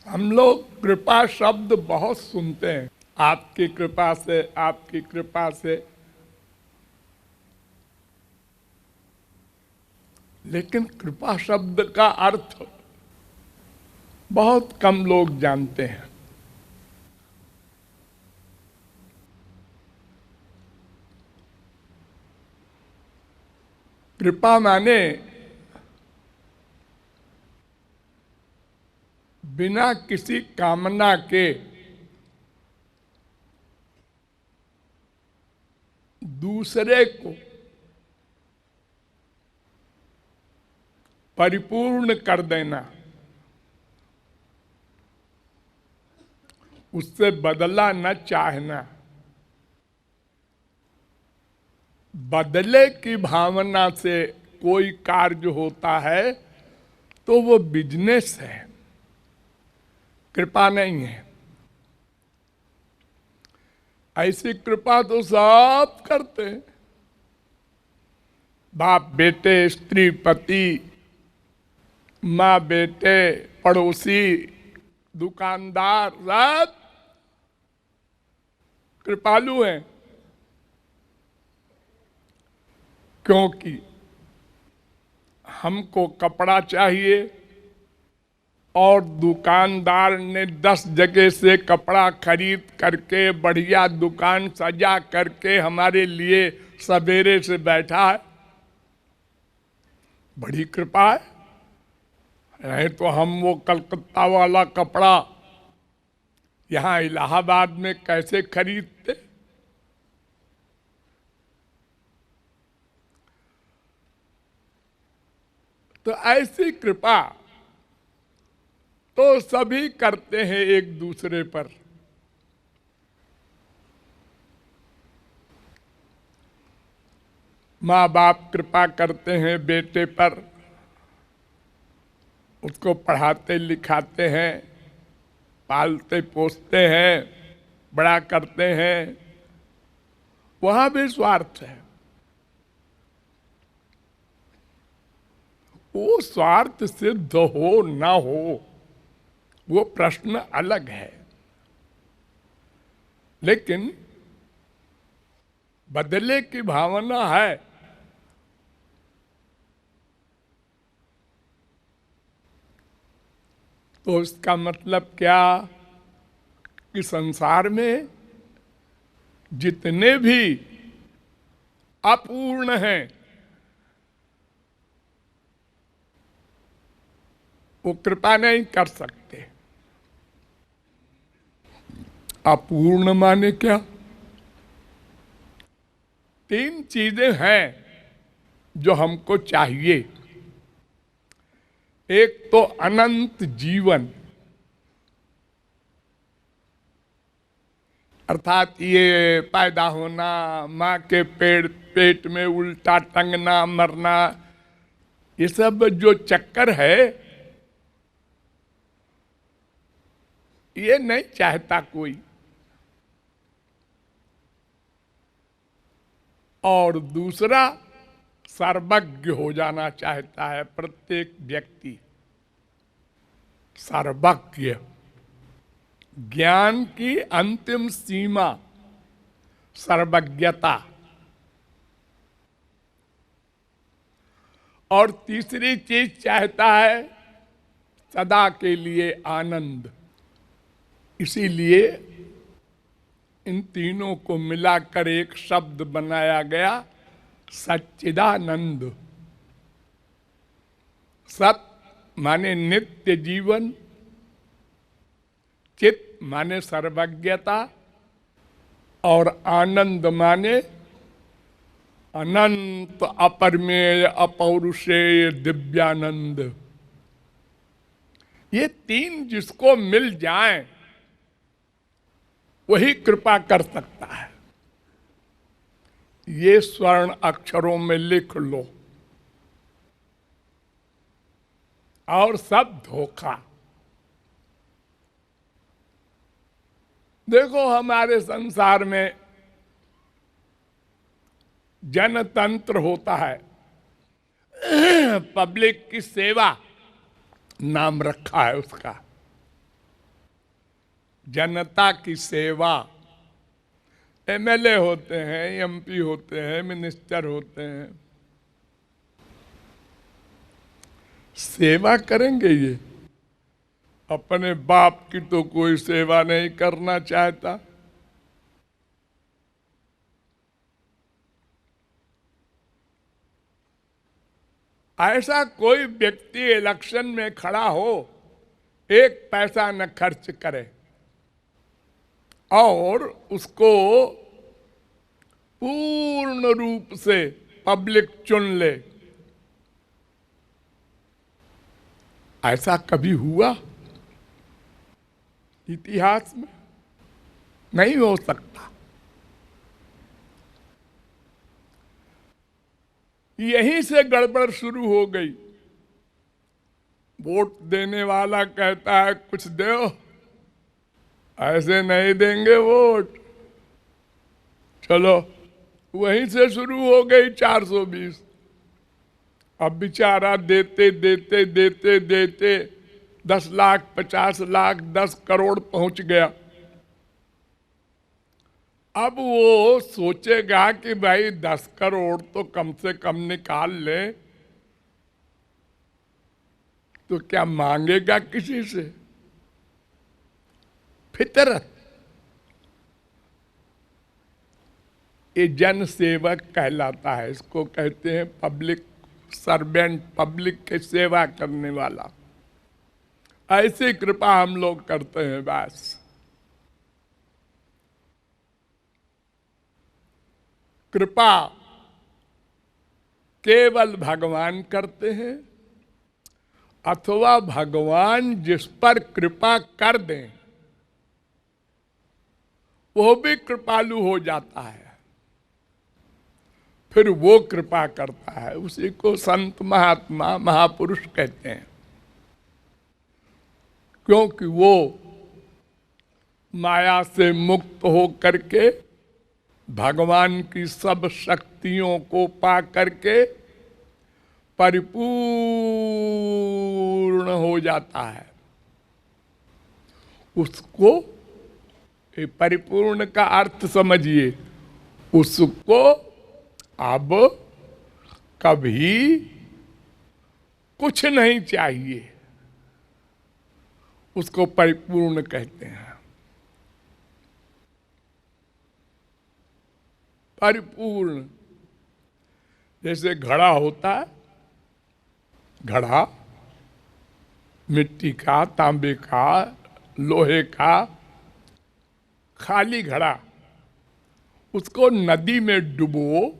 हम लोग कृपा शब्द बहुत सुनते हैं, आपकी कृपा से, आपकी कृपा से, लेकिन कृपा शब्द का अर्थ बहुत कम लोग जानते हैं। कृपा माने बिना किसी कामना के दूसरे को परिपूर्ण कर देना, उससे बदला न चाहना। बदले की भावना से कोई कार्य होता है तो वो बिजनेस है, कृपा नहीं है। ऐसी कृपा तो सब करते हैं, बाप बेटे, स्त्री पति, माँ बेटे, पड़ोसी, दुकानदार, सब कृपालु हैं। क्योंकि हमको कपड़ा चाहिए और दुकानदार ने 10 जगह से कपड़ा खरीद करके बढ़िया दुकान सजा करके हमारे लिए सवेरे से बैठा है, बड़ी कृपा है। नहीं तो हम वो कलकत्ता वाला कपड़ा यहाँ इलाहाबाद में कैसे खरीदते। तो ऐसी कृपा तो सभी करते हैं एक दूसरे पर। माँ बाप कृपा करते हैं बेटे पर, उसको पढ़ाते लिखाते हैं, पालते पोसते हैं, बड़ा करते हैं, वहां भी स्वार्थ है। वो स्वार्थ सिद्ध हो ना हो वो प्रश्न अलग है, लेकिन बदले की भावना है तो इसका मतलब क्या कि संसार में जितने भी अपूर्ण हैं वो कृपा नहीं कर सकते। अपूर्ण माने क्या? 3 चीजें हैं जो हमको चाहिए। एक तो अनंत जीवन, अर्थात ये पैदा होना, माँ के पेट में उल्टा टंगना, मरना, ये सब जो चक्कर है ये नहीं चाहता कोई। और दूसरा, सर्वज्ञ हो जाना चाहता है प्रत्येक व्यक्ति, सर्वज्ञ, ज्ञान की अंतिम सीमा सर्वज्ञता। और तीसरी चीज चाहता है सदा के लिए आनंद। इसीलिए इन तीनों को मिलाकर एक शब्द बनाया गया, सच्चिदानंद। सत माने नित्य जीवन, चित माने सर्वज्ञता, और आनंद माने अनंत अपरिमेय अपौरुषेय दिव्यानंद। ये 3 जिसको मिल जाएं वही कृपा कर सकता है। ये स्वर्ण अक्षरों में लिख लो, और सब धोखा। देखो हमारे संसार में जनतंत्र होता है, पब्लिक की सेवा नाम रखा है उसका। जनता की सेवा। एमएलए होते हैं, एमपी होते हैं, मिनिस्टर होते हैं, सेवा करेंगे ये? अपने बाप की तो कोई सेवा नहीं करना चाहता। ऐसा कोई व्यक्ति इलेक्शन में खड़ा हो, एक पैसा न खर्च करे और उसको पूर्ण रूप से पब्लिक चुन ले, ऐसा कभी हुआ इतिहास में? नहीं हो सकता। यहीं से गड़बड़ शुरू हो गई। वोट देने वाला कहता है कुछ दो, ऐसे नहीं देंगे वोट। चलो, वहीं से शुरू हो गई 420। अब बेचारा देते देते देते देते 10 लाख, 50 लाख, 10 करोड़ पहुंच गया। अब वो सोचेगा कि भाई 10 करोड़ तो कम से कम निकाल ले, तो क्या मांगेगा किसी से? फितरत। ये जन सेवक कहलाता है, इसको कहते हैं पब्लिक सर्वेंट, पब्लिक की सेवा करने वाला। ऐसी कृपा हम लोग करते हैं बस। कृपा केवल भगवान करते हैं, अथवा भगवान जिस पर कृपा कर दें वो भी कृपालु हो जाता है, फिर वो कृपा करता है। उसी को संत, महात्मा, महापुरुष कहते हैं, क्योंकि वो माया से मुक्त हो करके भगवान की सब शक्तियों को पा करके परिपूर्ण हो जाता है। उसको, ये परिपूर्ण का अर्थ समझिए, उसको अब कभी कुछ नहीं चाहिए, उसको परिपूर्ण कहते हैं। परिपूर्ण। जैसे घड़ा होता है, घड़ा मिट्टी का, तांबे का, लोहे का, खाली घड़ा, उसको नदी में डुबो,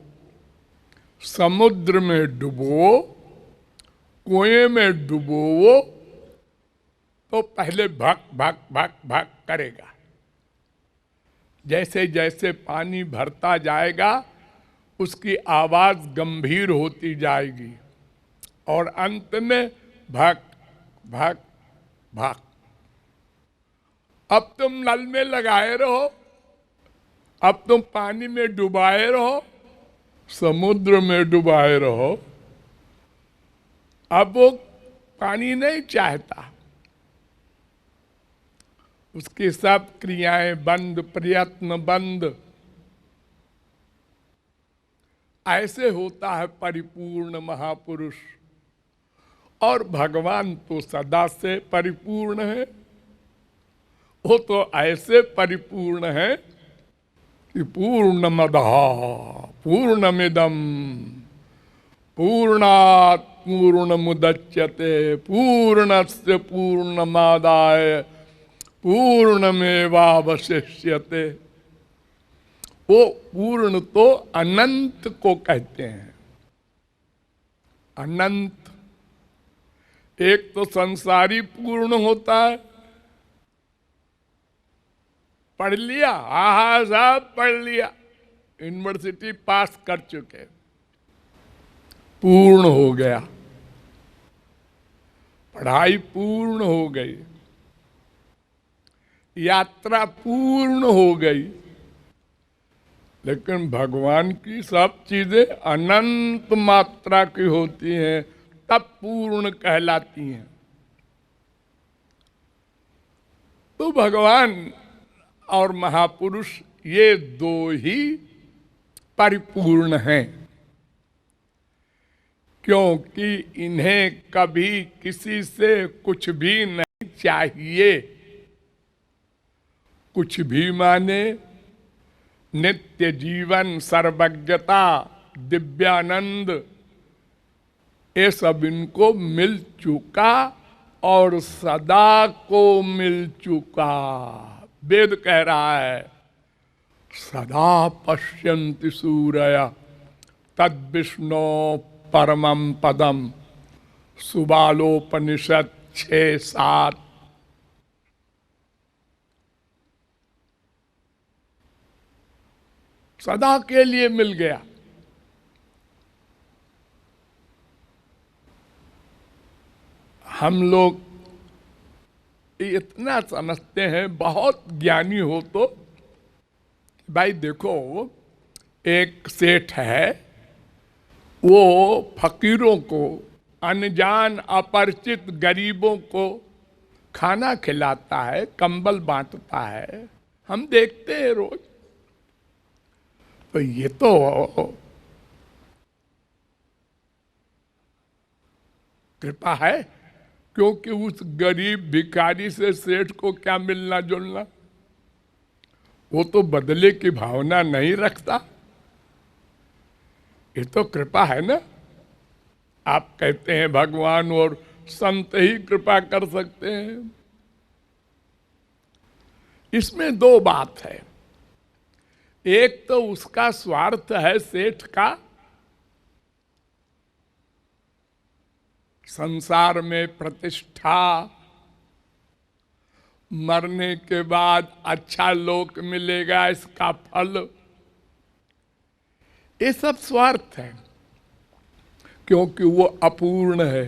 समुद्र में डुबो, कुएं में डुबो, तो पहले भक भक भक भक करेगा। जैसे जैसे पानी भरता जाएगा उसकी आवाज गंभीर होती जाएगी और अंत में भक भक भक। अब तुम नल में लगाए रहो, अब तुम पानी में डुबाए रहो, समुद्र में डुबाए रहो, अब वो पानी नहीं चाहता, उसकी सब क्रियाएं बंद, प्रयत्न बंद। ऐसे होता है परिपूर्ण महापुरुष। और भगवान तो सदा से परिपूर्ण है, वो तो ऐसे परिपूर्ण है कि पूर्णमदः पूर्णमिदं पूर्णात् पूर्णमुदच्यते पूर्णस्य पूर्णमादाय पूर्णमेवावशिष्यते। वो पूर्ण तो अनंत को कहते हैं। अनंत। एक तो संसारी पूर्ण होता है, पढ़ लिया, आहा साहब पढ़ लिया, यूनिवर्सिटी पास कर चुके, पूर्ण हो गया, पढ़ाई पूर्ण हो गई, यात्रा पूर्ण हो गई। लेकिन भगवान की सब चीजें अनंत मात्रा की होती हैं, तब पूर्ण कहलाती हैं। तो भगवान और महापुरुष ये दो ही परिपूर्ण हैं, क्योंकि इन्हें कभी किसी से कुछ भी नहीं चाहिए। कुछ भी माने नित्य जीवन, सर्वज्ञता, दिव्यानंद, ये सब इनको मिल चुका और सदा को मिल चुका। वेद कह रहा है सदा पश्यन्ति सूरय तद विष्णु परमं पदम, सुबालोपनिषद 6-7। सदा के लिए मिल गया। हम लोग इतना समझते हैं, बहुत ज्ञानी हो तो, भाई देखो एक सेठ है, वो फकीरों को, अनजान अपरिचित गरीबों को खाना खिलाता है, कंबल बांटता है, हम देखते हैं रोज। तो ये तो कृपा है, क्योंकि उस गरीब भिखारी से सेठ को क्या मिलना जुलना, वो तो बदले की भावना नहीं रखता। ये तो कृपा है ना। आप कहते हैं भगवान और संत ही कृपा कर सकते हैं। इसमें दो बात है। एक तो उसका स्वार्थ है सेठ का, संसार में प्रतिष्ठा, मरने के बाद अच्छा लोक मिलेगा, इसका फल, ये सब स्वार्थ है, क्योंकि वो अपूर्ण है,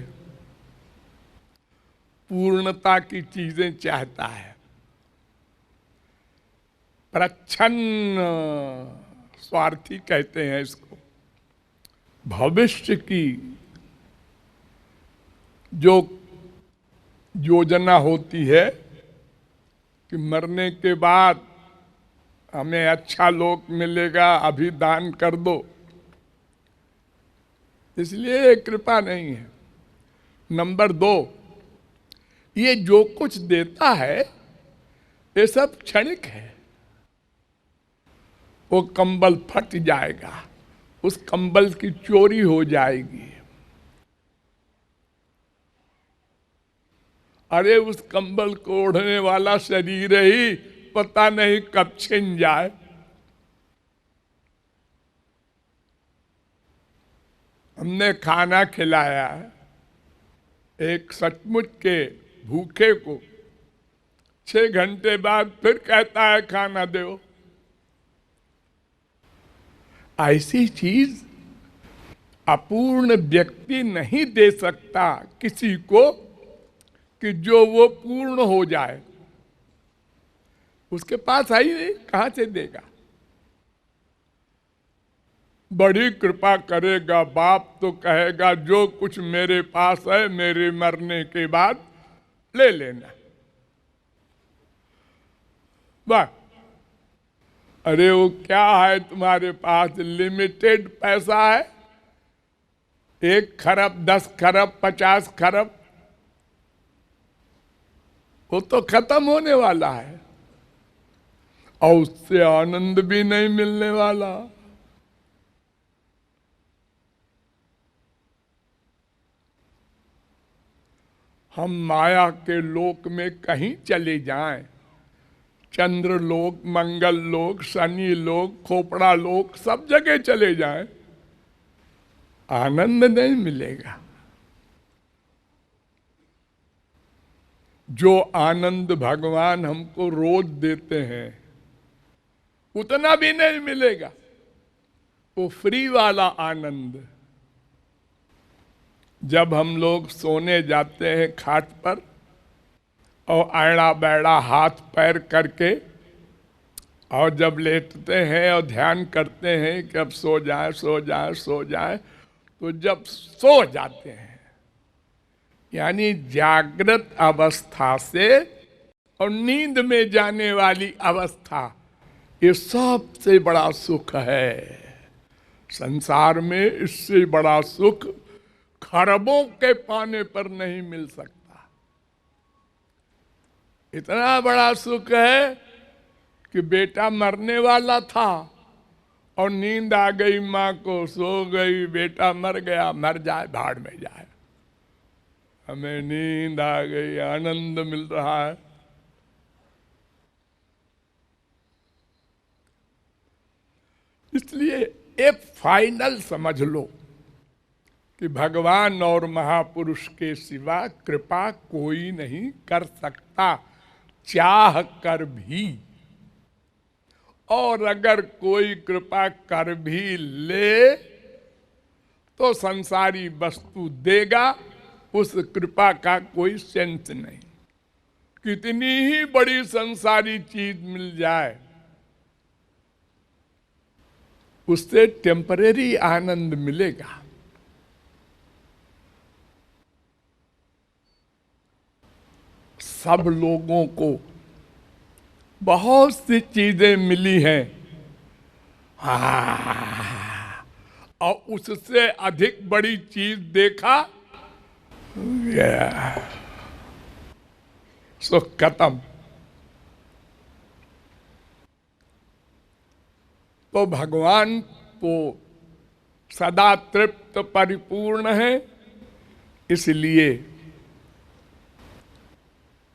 पूर्णता की चीजें चाहता है। प्रच्छन्न स्वार्थी कहते हैं इसको। भविष्य की जो योजना होती है कि मरने के बाद हमें अच्छा लोक मिलेगा, अभी दान कर दो, इसलिए कृपा नहीं है। नंबर 2, ये जो कुछ देता है ये सब क्षणिक है। वो कंबल फट जाएगा, उस कंबल की चोरी हो जाएगी, अरे उस कंबल को ओढ़ने वाला शरीर ही पता नहीं कब छिन जाए। हमने खाना खिलाया एक सचमुच के भूखे को, 6 घंटे बाद फिर कहता है खाना दो। ऐसी चीज अपूर्ण व्यक्ति नहीं दे सकता किसी को कि जो वो पूर्ण हो जाए। उसके पास है ही नहीं, कहां से देगा। बड़ी कृपा करेगा बाप तो कहेगा जो कुछ मेरे पास है मेरे मरने के बाद ले लेना, बस। अरे वो क्या है तुम्हारे पास, लिमिटेड पैसा है, 1 खरब 10 खरब 50 खरब, वो तो खत्म होने वाला है और उससे आनंद भी नहीं मिलने वाला। हम माया के लोक में कहीं चले जाएं, चंद्र लोक, मंगल लोक, शनि लोक, खोपड़ा लोक, सब जगह चले जाएं, आनंद नहीं मिलेगा। जो आनंद भगवान हमको रोज देते हैं उतना भी नहीं मिलेगा। वो फ्री वाला आनंद। जब हम लोग सोने जाते हैं खाट पर और आड़ा बैड़ा हाथ पैर करके, और जब लेटते हैं और ध्यान करते हैं कि अब सो जाए सो जाए सो जाए, तो जब सो जाते हैं यानी जागृत अवस्था से और नींद में जाने वाली अवस्था, ये सबसे बड़ा सुख है। संसार में इससे बड़ा सुख खरबों के पाने पर नहीं मिल सकता। इतना बड़ा सुख है कि बेटा मरने वाला था और नींद आ गई, माँ को सो गई, बेटा मर गया, मर जाए भाड़ में जाए, हमें नींद आ गई, आनंद मिल रहा है। इसलिए एक फाइनल समझ लो कि भगवान और महापुरुष के सिवा कृपा कोई नहीं कर सकता, चाह कर भी। और अगर कोई कृपा कर भी ले तो संसारी वस्तु देगा, उस कृपा का कोई सेंस नहीं। कितनी ही बड़ी संसारी चीज मिल जाए, उससे टेम्परेरी आनंद मिलेगा। सब लोगों को बहुत सी चीजें मिली हैं, और उससे अधिक बड़ी चीज देखा, सो खत्म। तो भगवान तो सदा तृप्त परिपूर्ण है, इसलिए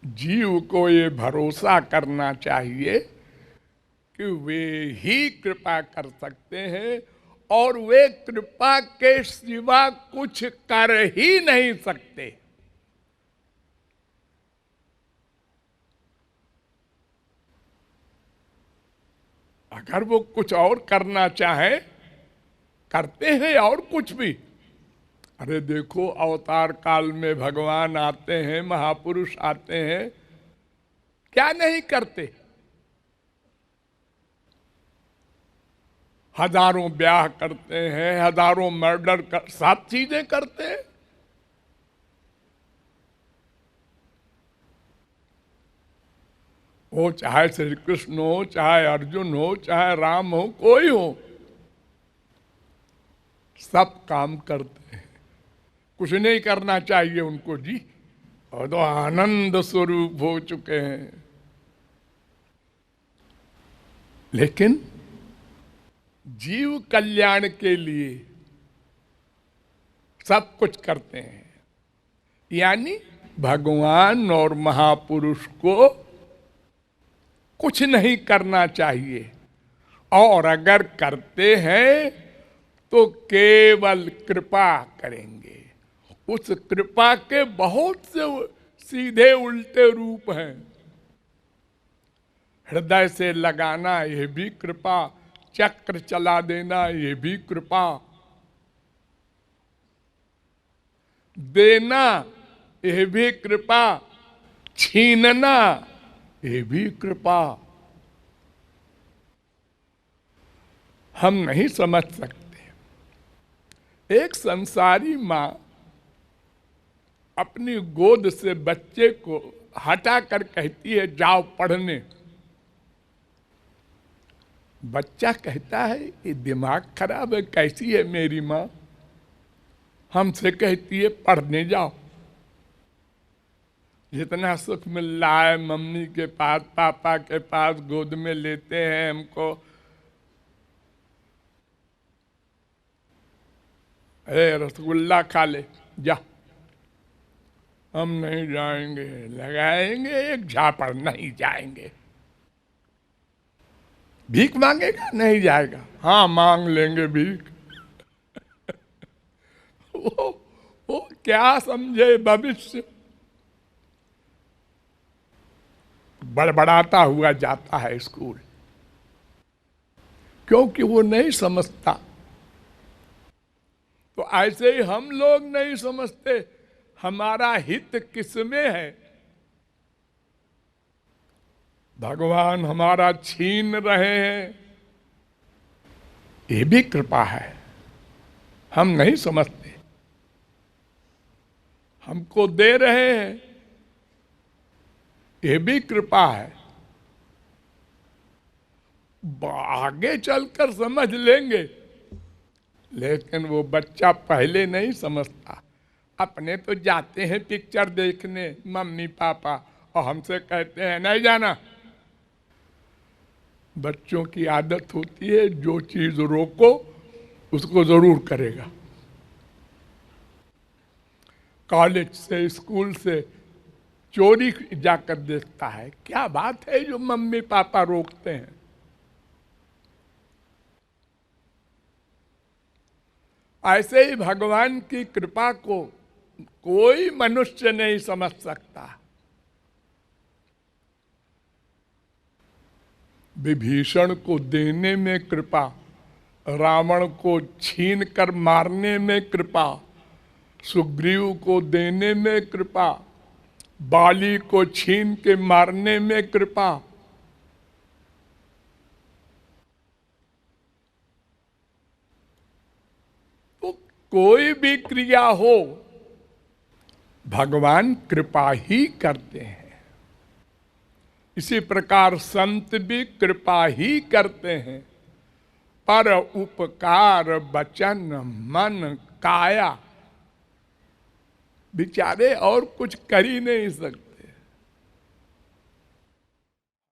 जीव को ये भरोसा करना चाहिए कि वे ही कृपा कर सकते हैं और वे कृपा के सिवा कुछ कर ही नहीं सकते। अगर वो कुछ और करना चाहे, करते हैं और कुछ भी। अरे देखो, अवतार काल में भगवान आते हैं, महापुरुष आते हैं, क्या नहीं करते? हजारों ब्याह करते हैं, हजारों मर्डर कर, सब चीजें करते हैं। वो चाहे श्री कृष्ण हो, चाहे अर्जुन हो, चाहे राम हो, कोई हो, सब काम करते हैं। कुछ नहीं करना चाहिए उनको जी, और तो आनंद स्वरूप हो चुके हैं। लेकिन जीव कल्याण के लिए सब कुछ करते हैं। यानी भगवान और महापुरुष को कुछ नहीं करना चाहिए, और अगर करते हैं तो केवल कृपा करेंगे। उस कृपा के बहुत से सीधे उल्टे रूप हैं। हृदय से लगाना, यह भी कृपा। चक्र चला देना, यह भी कृपा। देना, यह भी कृपा। छीनना, यह भी कृपा। हम नहीं समझ सकते। एक संसारी मां अपनी गोद से बच्चे को हटाकर कहती है, जाओ पढ़ने। बच्चा कहता है, ये दिमाग खराब है, कैसी है मेरी माँ? हमसे कहती है पढ़ने जाओ। जितना सुख मिल रहा है मम्मी के पास, पापा के पास, गोद में लेते हैं हमको, अरे रसगुल्ला खा ले, जा। हम नहीं जाएंगे, लगाएंगे एक झापड़, नहीं जाएंगे। भीख मांगेगा, नहीं जाएगा। हाँ, मांग लेंगे भीख। वो क्या समझे भविष्य? बड़बड़ाता हुआ जाता है स्कूल, क्योंकि वो नहीं समझता। तो ऐसे ही हम लोग नहीं समझते हमारा हित किसमें है। भगवान हमारा छीन रहे हैं, ये भी कृपा है। हम नहीं समझते। हमको दे रहे हैं, ये भी कृपा है। आगे चलकर समझ लेंगे, लेकिन वो बच्चा पहले नहीं समझता। अपने तो जाते हैं पिक्चर देखने मम्मी पापा, और हमसे कहते हैं नहीं जाना। बच्चों की आदत होती है जो चीज रोको उसको जरूर करेगा। कॉलेज से स्कूल से चोरी जाकर देखता है, क्या बात है जो मम्मी पापा रोकते हैं। ऐसे ही भगवान की कृपा को कोई मनुष्य नहीं समझ सकता। विभीषण को देने में कृपा, रावण को छीन कर मारने में कृपा, सुग्रीव को देने में कृपा, बाली को छीन के मारने में कृपा। तो कोई भी क्रिया हो भगवान कृपा ही करते हैं। इसी प्रकार संत भी कृपा ही करते हैं। पर उपकार वचन मन काया बेचारे और कुछ कर ही नहीं सकते।